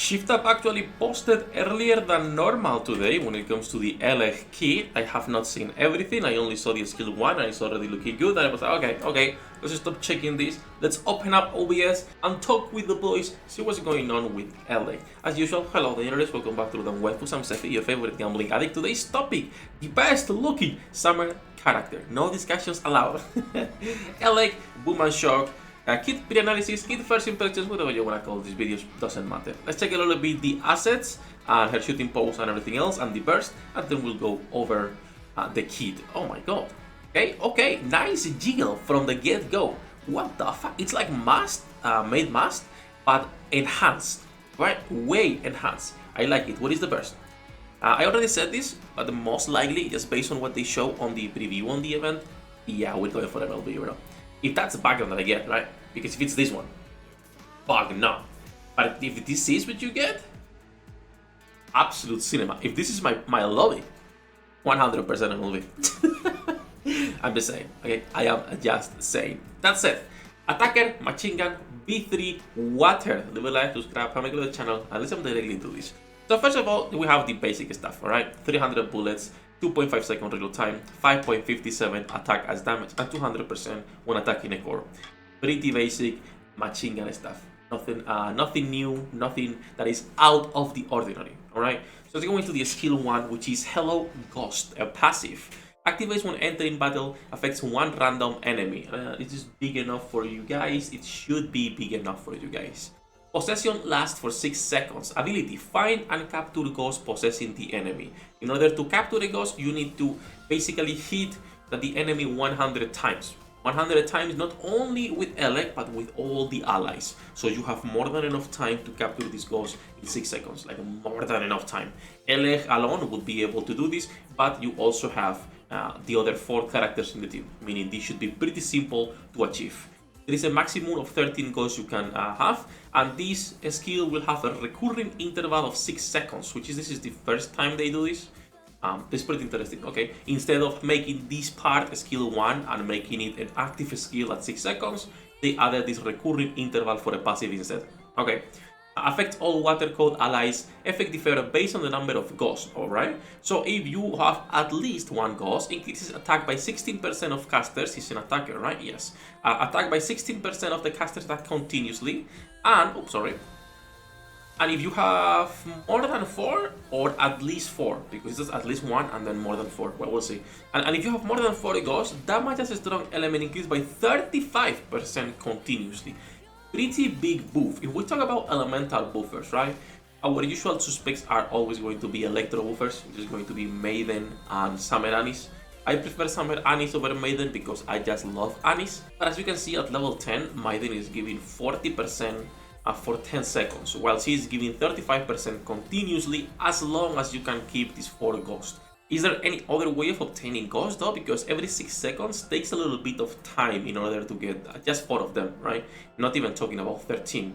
Shift Up actually posted earlier than normal today when it comes to the Elegg kit. I have not seen everything. I only saw the skill 1 and it's already looking good. And I was like, okay, let's stop checking this. Let's open up OBS and talk with the boys, see what's going on with Elegg. As usual, hello the internet, welcome back to the Waifus. I'm Sefhi, your favorite gambling addict. Today's topic, the best looking summer character. No discussions allowed. Elegg, Boom and Shock. Kit pre-analysis, kit first impressions, whatever you wanna call these videos, doesn't matter. Let's check a little bit the assets and her shooting pose and everything else and the burst, and then we'll go over the kit. Oh my god. Okay, nice jiggle from the get-go. What the fuck? It's like made mast, but enhanced, right? Way enhanced. I like it. What is the burst? I already said this, but most likely, just based on what they show on the preview on the event, yeah, we're going for MLB, bro. If that's the background that I get, right? Because if it's this one, fuck no. But if this is what you get, absolute cinema. If this is my lobby, 100% MLB. I'm just saying, okay? I am just saying. That's it. Attacker, machine gun, B3, water. Leave a like, subscribe, comment to the channel, and let's jump directly into this. So first of all, we have the basic stuff, alright? 300 bullets, 2.5 second reload time, 5.57 attack as damage, and 200% when attacking a core. Pretty basic machine gun stuff. Nothing new, nothing that is out of the ordinary. Alright? So let's go into the skill 1, which is Hello Ghost, a passive. Activates when entering battle, affects one random enemy. It is big enough for you guys. It should be big enough for you guys. Possession lasts for 6 seconds. Ability, find and capture ghost possessing the enemy. In order to capture a ghost, you need to basically hit the enemy 100 times. 100 times not only with Elegg, but with all the allies. So you have more than enough time to capture this ghost in 6 seconds. Like more than enough time. Elegg alone would be able to do this, but you also have the other 4 characters in the team. Meaning this should be pretty simple to achieve. There is a maximum of 13 ghosts you can have, and this skill will have a recurring interval of 6 seconds, which is this is the first time they do this. This is pretty interesting, okay? Instead of making this part skill 1 and making it an active skill at 6 seconds, they added this recurring interval for a passive instead, okay? Affects all water code allies, effect differ based on the number of ghosts, alright? So if you have at least 1 ghost, increases attack by 16% of casters. He's an attacker, right? Yes. Attack by 16% of the casters attack continuously, and, and if you have more than 4 or at least 4, because it's at least 1 and then more than 4, well, we'll see. And if you have more than 40 ghosts, damage as a strong element increased by 35% continuously. Pretty big buff. If we talk about elemental buffers, right? Our usual suspects are always going to be electro buffers, which is going to be Maiden and Summer Anise. I prefer Summer Anise over Maiden because I just love Anise. But as you can see at level 10, Maiden is giving 40% for 10 seconds, while she is giving 35% continuously as long as you can keep these 4 ghosts. Is there any other way of obtaining ghosts though? Because every 6 seconds takes a little bit of time in order to get just 4 of them, right? Not even talking about 13,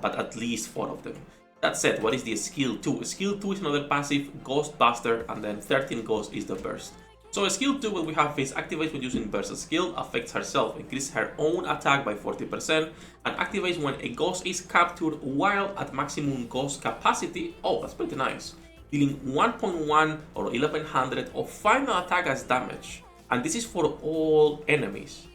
but at least 4 of them. That said, what is the skill 2? Skill 2 is another passive, Ghost Buster, and then 13 ghosts is the burst. So skill 2, what we have is activates when using burst skill, affects herself, increases her own attack by 40%, and activates when a ghost is captured while at maximum ghost capacity. Oh, that's pretty nice. Dealing 1.1 or 1100 of final attack as damage. And this is for all enemies.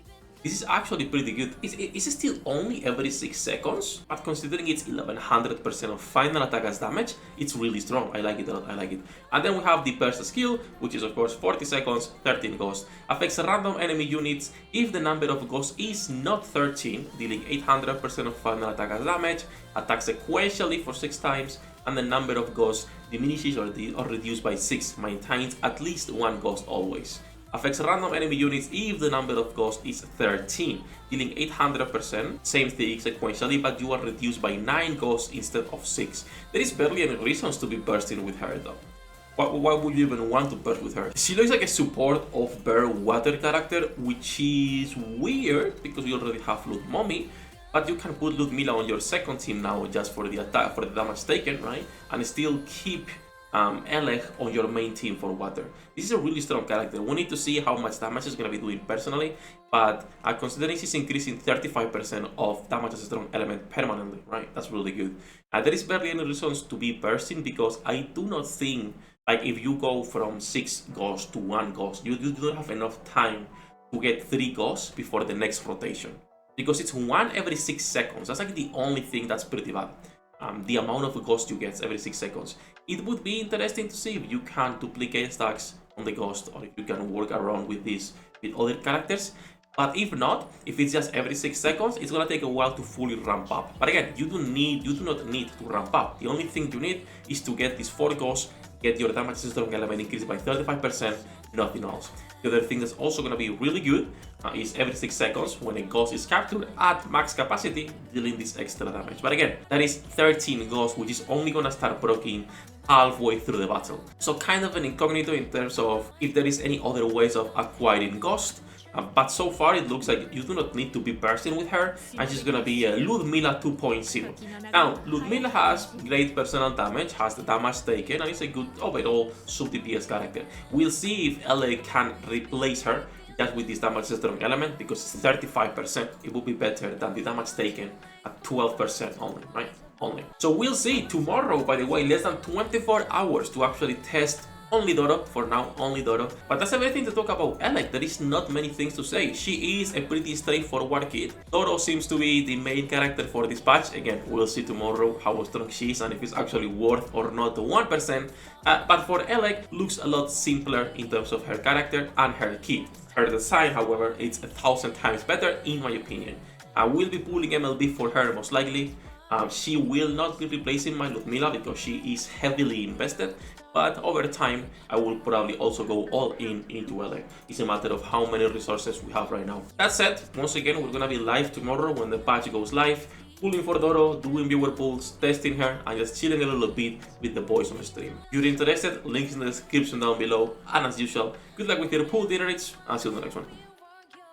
This is actually pretty good. It's still only every 6 seconds, but considering it's 1100% of final attack as damage, it's really strong. I like it a lot, I like it. And then we have the burst skill, which is of course 40 seconds, 13 ghosts. Affects random enemy units if the number of ghosts is not 13, dealing 800% of final attack as damage, attacks sequentially for 6 times, and the number of ghosts diminishes or reduced by 6, maintains at least 1 ghost always. Affects random enemy units if the number of ghosts is 13, dealing 800%, same thing sequentially, but you are reduced by 9 ghosts instead of 6. There is barely any reasons to be bursting with her though. Why would you even want to burst with her? She looks like a support of Bear Water character, which is weird because we already have Loot Mommy, but you can put Ludmilla on your second team now just for the attack, for the damage taken, right? And still keep Elegg on your main team for water. This is a really strong character. We need to see how much damage she's going to be doing personally, but considering she's increasing 35% of damage as a strong element permanently, right? That's really good. There is barely any reasons to be bursting, because I do not think, like, if you go from 6 ghosts to 1 ghost, you don't have enough time to get 3 ghosts before the next rotation, because it's 1 every 6 seconds. That's like the only thing that's pretty bad. The amount of ghosts you get every 6 seconds. It would be interesting to see if you can duplicate stacks on the ghost, or if you can work around with this with other characters. But if not, if it's just every 6 seconds, it's gonna take a while to fully ramp up. But again, you do not need to ramp up. The only thing you need is to get these 4 ghosts, get your damage strong element increased by 35%, nothing else. The other thing that's also going to be really good is every 6 seconds, when a ghost is captured at max capacity, dealing this extra damage. But again, that is 13 ghosts, which is only going to start proccing halfway through the battle. So kind of an incognito in terms of if there is any other ways of acquiring ghost. But so far it looks like you do not need to be bursting with her, and she's gonna be Ludmilla 2.0. Now, Ludmilla has great personal damage, has the damage taken, and is a good overall sub-DPS character. We'll see if Elegg can replace her just with this damage strong element, because it's 35%. It would be better than the damage taken at 12% only, right? So we'll see tomorrow, by the way, less than 24 hours to actually test only Dodo, for now, only Dodo. But that's everything to talk about Elegg. There is not many things to say. She is a pretty straightforward kid. Dodo seems to be the main character for this patch. Again, we'll see tomorrow how strong she is and if it's actually worth or not the 1%. But for Elegg, looks a lot simpler in terms of her character and her kit. Her design, however, it's 1,000 times better in my opinion. I will be pulling MLB for her most likely. She will not be replacing my Ludmilla because she is heavily invested, but over time I will probably also go all in into Elegg. It's a matter of how many resources we have right now. That said, once again, we're gonna be live tomorrow when the patch goes live, pulling for Dodo, doing viewer pulls, testing her, and just chilling a little bit with the boys on the stream. If you're interested, links in the description down below, and as usual, good luck with your pull dinner, and see you in the next one.